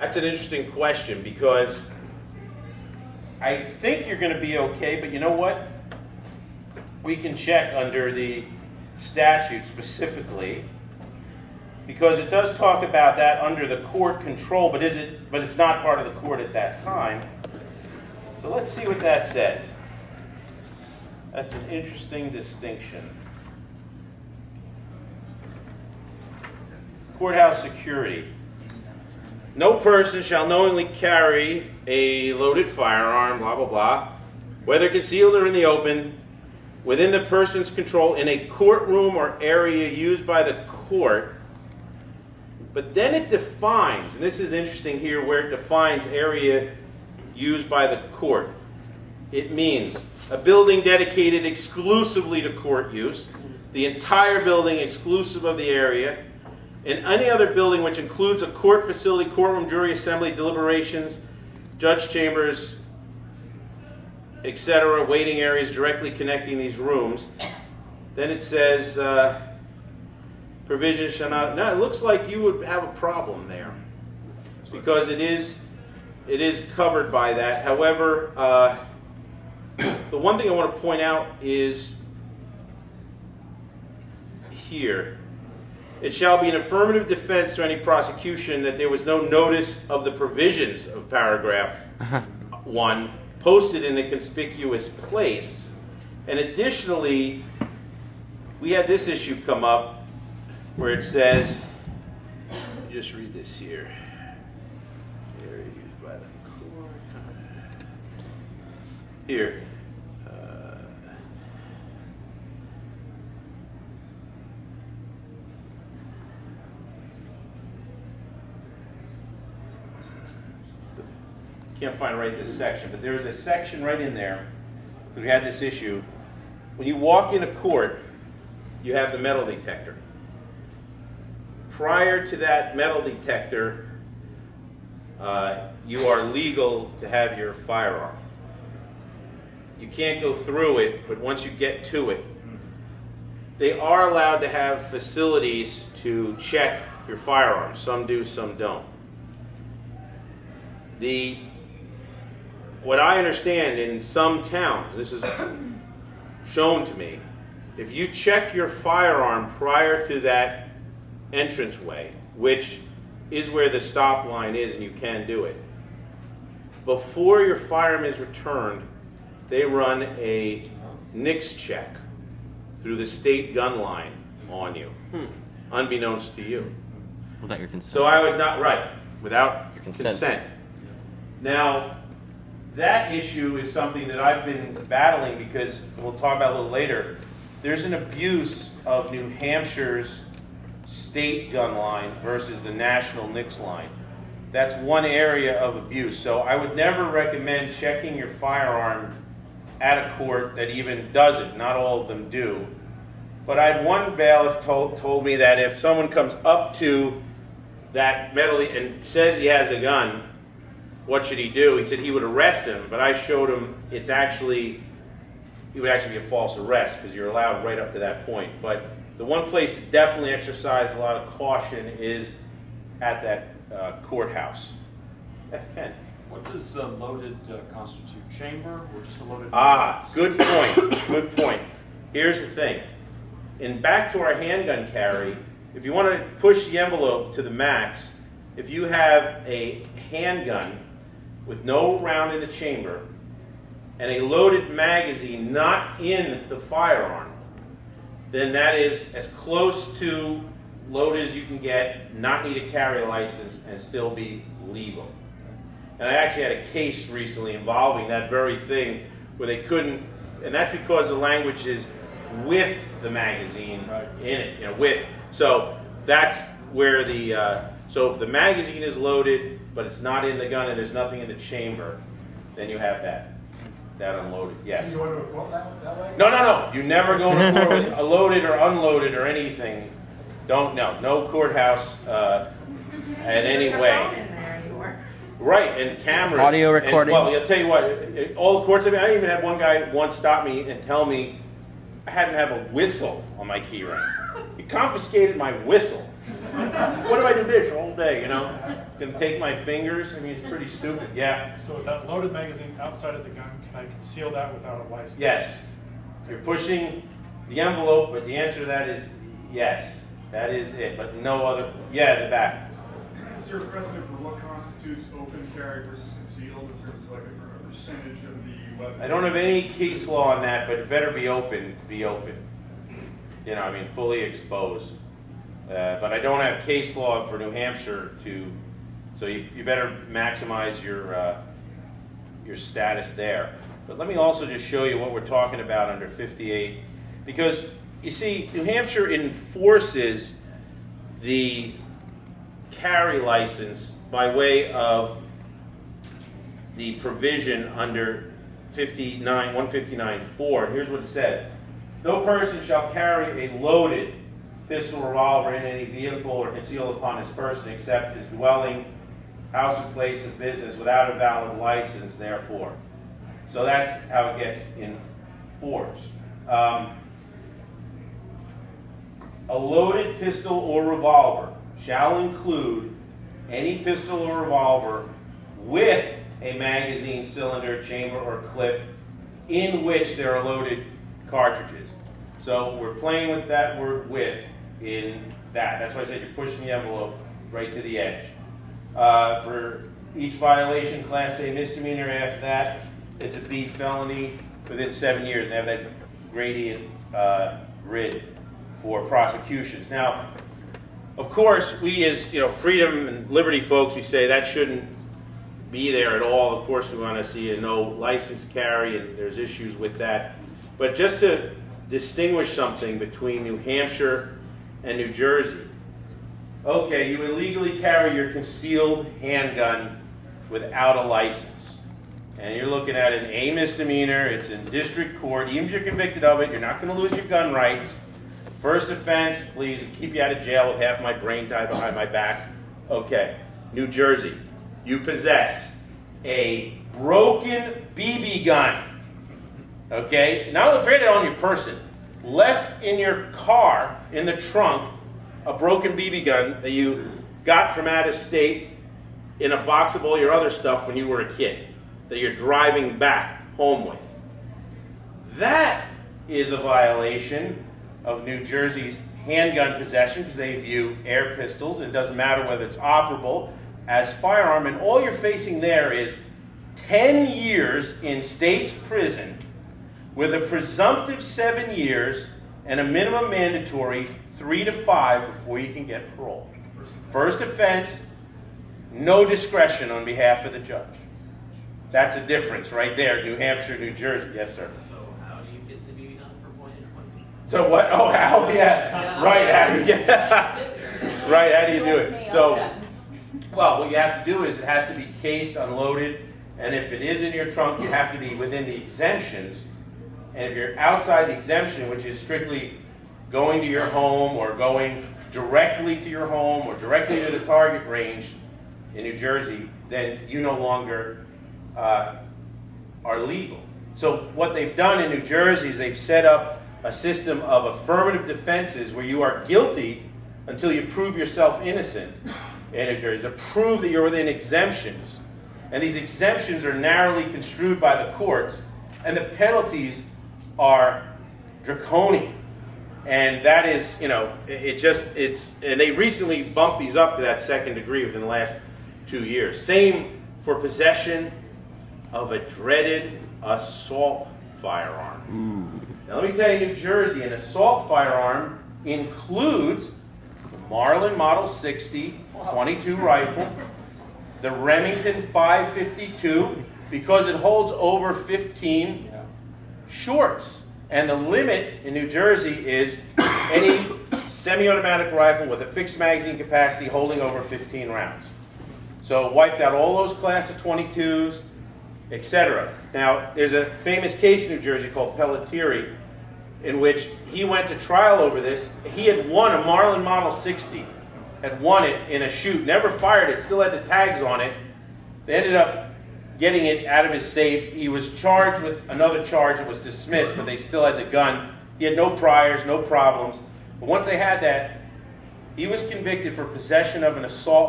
That's an interesting question because I think you're going to be okay, but you know what? We can check under the statute specifically because it does talk about that under the court control, but it's not part of the court at that time. So let's see what that says. That's an interesting distinction. Courthouse security. No person shall knowingly carry a loaded firearm, blah, blah, blah, whether concealed or in the open, within the person's control in a courtroom or area used by the court. But then it defines, and this is interesting here where it defines area used by the court. It means a building dedicated exclusively to court use, the entire building exclusive of the area, and any other building which includes a court facility, courtroom, jury assembly, deliberations, judge chambers, etc., waiting areas directly connecting these rooms. Then it says, provisions shall not. Now, it looks like you would have a problem there because it is covered by that. However, the one thing I want to point out is here. It shall be an affirmative defense to any prosecution that there was no notice of the provisions of paragraph 1 posted in a conspicuous place. And additionally, we had this issue come up where it says, just read this here. Area used by the court. Here. Can't find right this section, but there is a section right in there, because we had this issue. When you walk into court, you have the metal detector. Prior to that metal detector, you are legal to have your firearm. You can't go through it, but once you get to it, they are allowed to have facilities to check your firearms. Some do, some don't. What I understand in some towns, this is shown to me, if you check your firearm prior to that entranceway, which is where the stop line is and you can do it, before your firearm is returned, they run a NICS check through the state gun line on you, unbeknownst to you. Without your consent. So I would not, right, without your consent. Now, that issue is something that I've been battling because, and we'll talk about a little later, there's an abuse of New Hampshire's state gun line versus the national NICS line. That's one area of abuse. So I would never recommend checking your firearm at a court that even does it. Not all of them do. But I had one bailiff told me that if someone comes up to that metal and says he has a gun, what should he do? He said he would arrest him, but I showed him it would actually be a false arrest because you're allowed right up to that point. But the one place to definitely exercise a lot of caution is at that courthouse. Yes, Ken. What does loaded constitute? Chamber or just a loaded? Good point. Good point. Here's the thing. Back to our handgun carry, if you want to push the envelope to the max, if you have a handgun with no round in the chamber and a loaded magazine not in the firearm, then that is as close to loaded as you can get, not need a carry license, and still be legal. And I actually had a case recently involving that very thing where they couldn't, and that's because the language is with the magazine in it, with. So that's where so if the magazine is loaded, but it's not in the gun and there's nothing in the chamber, then you have that unloaded. Yes. Do you want to report that way? No. You never go to court with a loaded or unloaded or anything. No courthouse in any way. Right, and cameras. Audio recording. Well, I'll tell you what, all the courts, I even had one guy once stop me and tell me I had to have a whistle on my key ring. He confiscated my whistle. What do I do this all day, you know? Gonna take my fingers? I mean, it's pretty stupid, yeah. So with that loaded magazine outside of the gun, can I conceal that without a license? Yes. You're pushing the envelope, but the answer to that is yes. That is it, but no other, yeah, the back. Is there a precedent for what constitutes open carry versus concealed in terms of like a percentage of the weapon? I don't have any case law on that, but it better be open, You know, I mean, fully exposed. But I don't have case law for New Hampshire so you better maximize your status there. But let me also just show you what we're talking about under 58. Because, you see, New Hampshire enforces the carry license by way of the provision under 159.4. And here's what it says. No person shall carry a loaded pistol or revolver in any vehicle or concealed upon his person except his dwelling, house, or place of business without a valid license, therefore. So that's how it gets enforced. A loaded pistol or revolver shall include any pistol or revolver with a magazine, cylinder, chamber, or clip in which there are loaded cartridges. So we're playing with that word with in that. That's why I said you're pushing the envelope right to the edge. For each violation, Class A misdemeanor. After that, it's a B felony within 7 years. And have that gradient grid for prosecutions. Now, of course, we as freedom and liberty folks, we say that shouldn't be there at all. Of course, we want to see a no license carry, and there's issues with that. But just to distinguish something between New Hampshire and New Jersey. Okay, you illegally carry your concealed handgun without a license. And you're looking at an A misdemeanor, it's in district court. Even if you're convicted of it, you're not going to lose your gun rights. First offense, please, keep you out of jail with half my brain tied behind my back. Okay, New Jersey, you possess a broken BB gun. Okay, not only afraid on your person, left in your car, in the trunk, a broken BB gun that you got from out of state in a box of all your other stuff when you were a kid, that you're driving back home with. That is a violation of New Jersey's handgun possession, because they view air pistols, and it doesn't matter whether it's operable, as firearm, and all you're facing there is 10 years in state's prison with a presumptive 7 years and a minimum mandatory 3 to 5 before you can get parole. First offense, no discretion on behalf of the judge. That's a difference right there, New Hampshire, New Jersey. Yes, sir. So how do you get the BB gun for point and point? So what? Oh, how? Yeah. Right. How do you get? Right. How do you do it? So, well, what you have to do is it has to be cased, unloaded, and if it is in your trunk, you have to be within the exemptions. And if you're outside the exemption, which is strictly going to your home or going directly to your home or directly to the target range in New Jersey, then you no longer are legal. So what they've done in New Jersey is they've set up a system of affirmative defenses where you are guilty until you prove yourself innocent in New Jersey, to prove that you're within exemptions. And these exemptions are narrowly construed by the courts, and the penalties are draconian. And that is, and they recently bumped these up to that second degree within the last 2 years. Same for possession of a dreaded assault firearm. Now let me tell you, New Jersey, an assault firearm includes the Marlin Model 60 .22 rifle, the Remington 552, because it holds over 15 shorts. And the limit in New Jersey is any semi-automatic rifle with a fixed magazine capacity holding over 15 rounds. So it wiped out all those class of 22s, etc. Now, there's a famous case in New Jersey called Pelletieri, in which he went to trial over this. He had won a Marlin Model 60, had won it in a shoot, never fired it, still had the tags on it. They ended up getting it out of his safe. He was charged with another charge that was dismissed, but they still had the gun. He had no priors, no problems. But once they had that, He was convicted for possession of an assault